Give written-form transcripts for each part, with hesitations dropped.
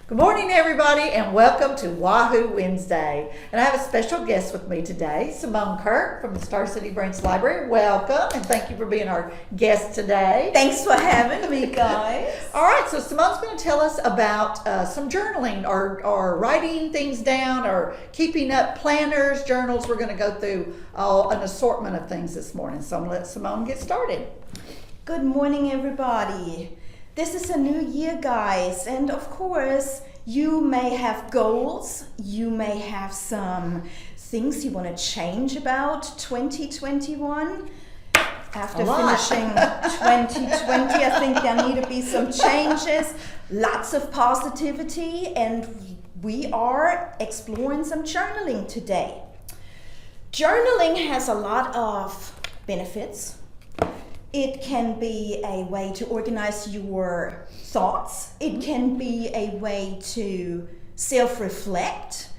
Good morning, everybody, and welcome to Wahoo Wednesday. And I have a special guest with me today, Simone Kirk from the Star City Branch Library. Welcome, and thank you for being our guest today. Thanks for having me, guys. All right, so Simone's going to tell us about some journaling or writing things down or keeping up planners, journals. We're going to go through an assortment of things this morning. So I'm going to let Simone get started. Good morning, everybody. This is a new year, guys, and of course, you may have goals, you may have some things you want to change about 2021. After finishing 2020, I think there need to be some changes, lots of positivity, and we are exploring some journaling today. Journaling has a lot of benefits. It can be a way to organize your thoughts. It can be a way to self-reflect.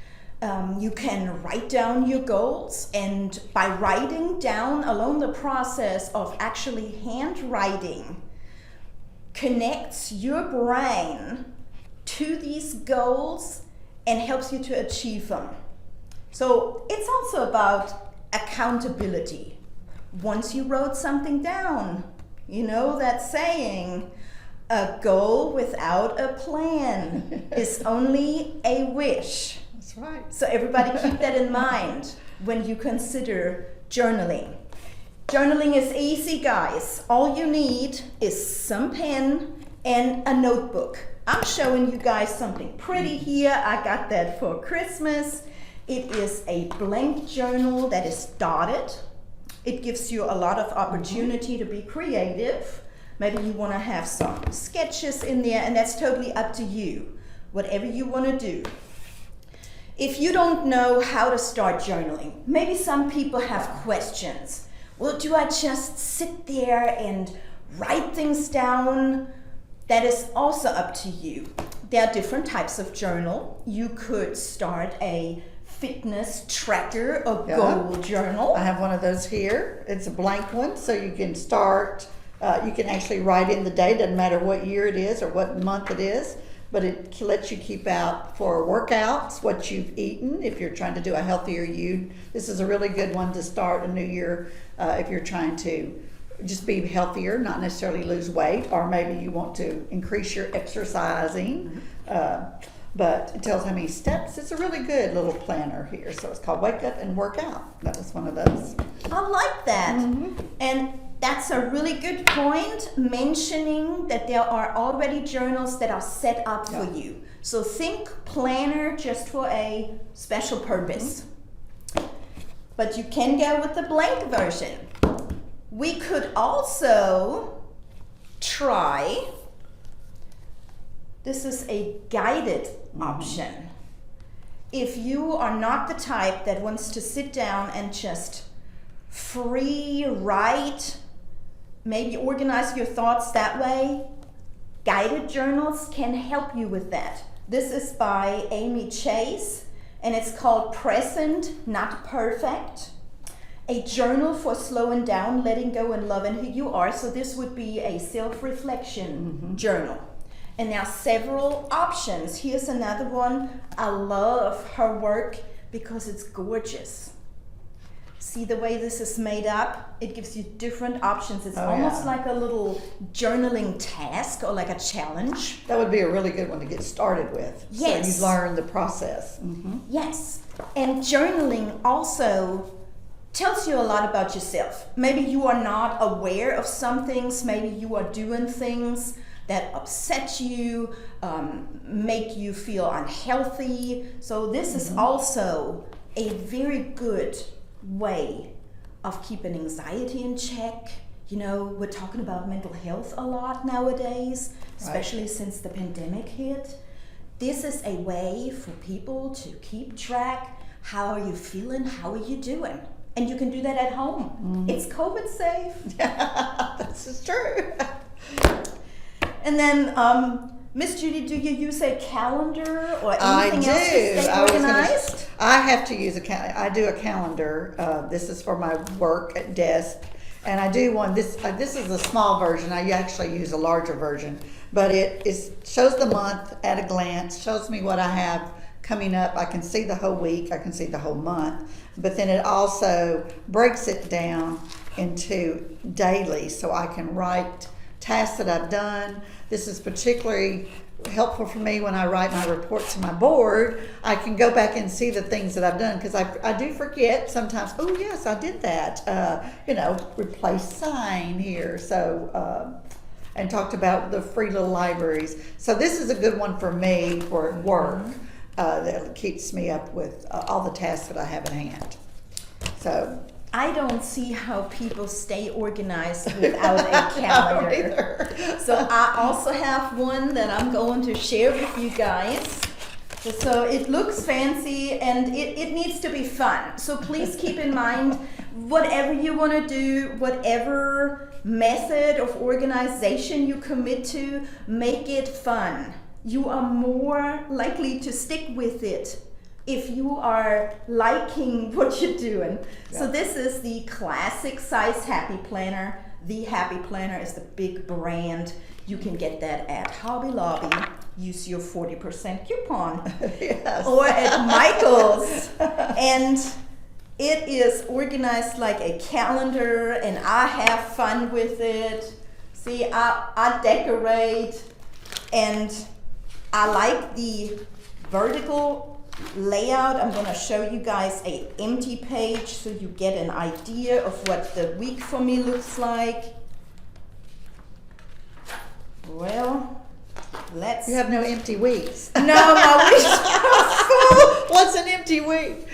You can write down your goals, and by writing down alone, the process of actually handwriting connects your brain to these goals and helps you to achieve them. So it's also about accountability. Once you wrote something down, you know that saying, a goal without a plan is only a wish. That's right. So everybody keep that in mind when you consider journaling. Journaling is easy, guys. All you need is some pen and a notebook. I'm showing you guys something pretty here. I got that for Christmas. It is a blank journal that is dotted. It gives you a lot of opportunity to be creative. Maybe you want to have some sketches in there, and that's totally up to you, whatever you want to do. If you don't know how to start journaling, maybe some people have questions. Well, do I just sit there and write things down? That is also up to you. There are different types of journal. You could start a fitness tracker or goal journal. I have one of those here. It's a blank one, so you can start, you can actually write in the day, doesn't matter what year it is or what month it is, but it lets you keep out for workouts, what you've eaten, if you're trying to do a healthier you. This is a really good one to start a new year if you're trying to just be healthier, not necessarily lose weight, or maybe you want to increase your exercising. But it tells how many steps. It's a really good little planner here. So it's called Wake Up and Work Out. That was one of those. I like that. And that's a really good point, mentioning that there are already journals that are set up for you. So think planner just for a special purpose. But you can go with the blank version. We could also try, this is a guided option. If you are not the type that wants to sit down and just free write, maybe organize your thoughts that way, guided journals can help you with that. This is by Amy Chase, and it's called Present, Not Perfect. A journal for slowing down, letting go, and loving who you are. So this would be a self-reflection journal. And there are several options. Here's another one. I love her work because it's gorgeous. See the way this is made up? It gives you different options. It's almost like a little journaling task or like a challenge. That would be a really good one to get started with. Yes. So you learn the process. Yes. And journaling also tells you a lot about yourself. Maybe you are not aware of some things. Maybe you are doing things that upset you, make you feel unhealthy. So this is also a very good way of keeping anxiety in check. You know, we're talking about mental health a lot nowadays, especially since the pandemic hit. This is a way for people to keep track. How are you feeling? How are you doing? And you can do that at home. It's COVID safe. This is true. And then, Miss Judy, do you use a calendar or anything else to stay organized? I have to use I do a calendar. This is for my work at desk. And I do want this. This is a small version. I actually use a larger version, but shows the month at a glance. Shows me what I have coming up. I can see the whole week. I can see the whole month. But then it also breaks it down into daily, so I can write tasks that I've done. This is particularly helpful for me when I write my report to my board. I can go back and see the things that I've done, because I do forget sometimes. Oh yes, I did that. Replace sign here. So and talked about the free little libraries. So this is a good one for me for work. That keeps me up with all the tasks that I have at hand. So I don't see how people stay organized without a calendar. So I also have one that I'm going to share with you guys. So it looks fancy and it needs to be fun. So please keep in mind, whatever you want to do, whatever method of organization you commit to, make it fun. You are more likely to stick with it if you are liking what you're doing. Yeah. So this is the classic size Happy Planner. The Happy Planner is the big brand. You can get that at Hobby Lobby. Use your 40% coupon. Yes. Or at Michael's. And it is organized like a calendar, and I have fun with it. See, I decorate, and I like the vertical layout. I'm going to show you guys an empty page so you get an idea of what the week for me looks like. Well, let's... You have no empty weeks. No, my weeks are full. What's an empty week?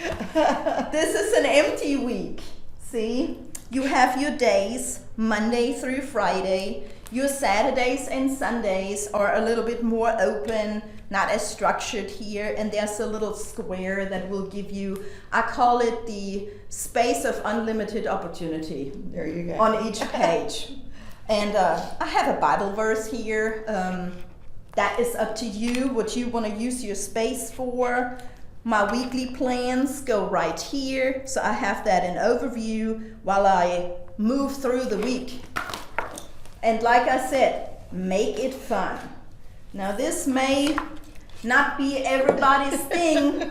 This is an empty week. See? You have your days, Monday through Friday. Your Saturdays and Sundays are a little bit more open, not as structured here, and there's a little square that will give you, I call it the space of unlimited opportunity. There you go. On each page. And I have a Bible verse here. That is up to you, what you want to use your space for. My weekly plans go right here, so I have that in overview while I move through the week. And like I said, make it fun. Now this may not be everybody's thing.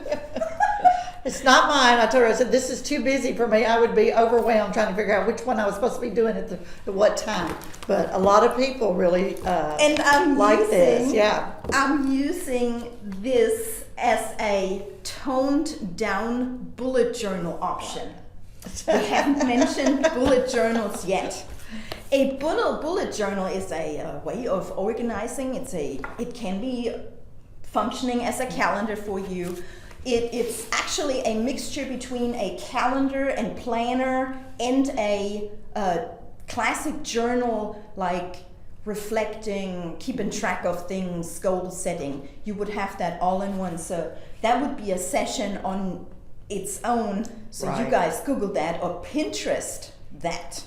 It's not mine. I told her, I said, this is too busy for me. I would be overwhelmed trying to figure out which one I was supposed to be doing at what time. But a lot of people really this. Yeah. I'm using this as a toned down bullet journal option. We haven't mentioned bullet journals yet. A bullet journal is a way of organizing. It can be functioning as a calendar for you. It's actually a mixture between a calendar and planner and a classic journal, like reflecting, keeping track of things, goal setting. You would have that all in one. So that would be a session on its own. So right. You guys Google that or Pinterest that.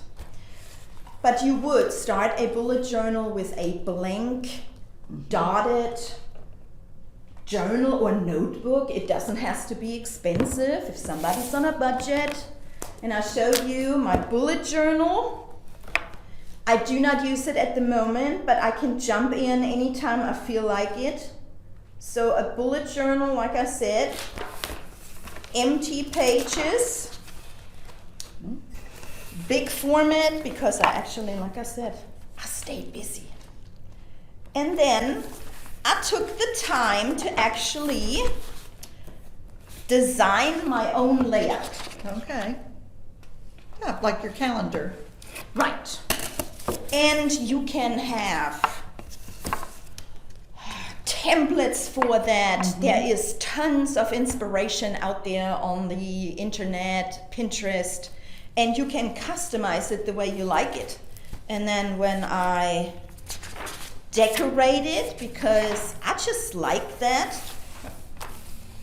But you would start a bullet journal with a blank, dotted journal or notebook. It doesn't have to be expensive if somebody's on a budget. And I showed you my bullet journal. I do not use it at the moment, but I can jump in anytime I feel like it. So a bullet journal, like I said, empty pages. Big format, because I actually, like I said, I stay busy. And then I took the time to actually design my own layout. Okay. Yeah, like your calendar. Right. And you can have templates for that. Mm-hmm. There is tons of inspiration out there on the internet, Pinterest. And you can customize it the way you like it. And then when I decorate it, because I just like that,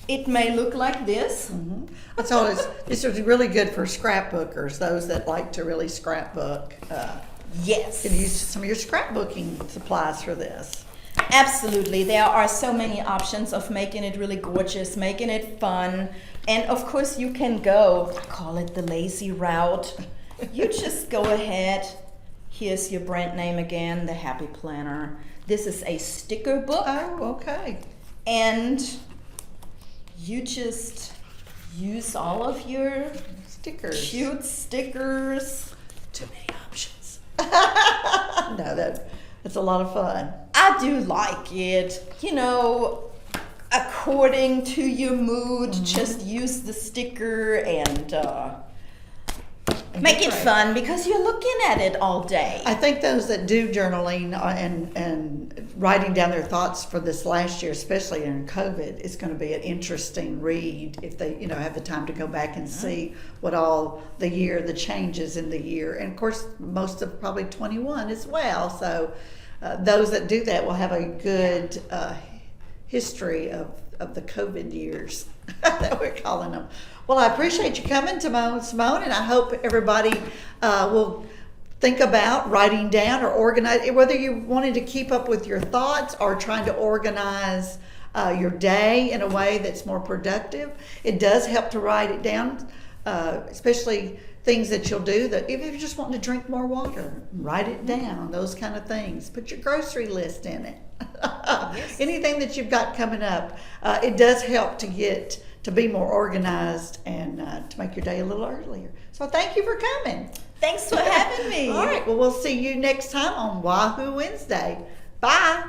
it may look like this. Mm-hmm. That's all. This is really good for scrapbookers, those that like to really scrapbook. Yes. You can use some of your scrapbooking supplies for this. Absolutely. There are so many options of making it really gorgeous, making it fun. And of course you can go, I call it the lazy route, You just go ahead. Here's your brand name again, the Happy Planner. This is a sticker book. Oh, okay. And you just use all of your Stickers. cute stickers. Too many options. No, that's a lot of fun. I do like it. You know, according to your mood, just use the sticker and make it Right. fun because you're looking at it all day. I think those that do journaling and writing down their thoughts for this last year, especially in COVID, is going to be an interesting read if they, have the time to go back and see what all the changes in the year, and of course most of probably 21 as well. So those that do that will have a good history of the COVID years that we're calling them. Well, I appreciate you coming, Simone, and I hope everybody will think about writing down or organize, whether you wanted to keep up with your thoughts or trying to organize your day in a way that's more productive. It does help to write it down, especially things that you'll do. That if you're just wanting to drink more water, write it down, those kind of things. Put your grocery list in it. Yes. Anything that you've got coming up, it does help to be more organized and to make your day a little earlier. So thank you for coming. Thanks for having me. All right, well, we'll see you next time on Wahoo Wednesday. Bye.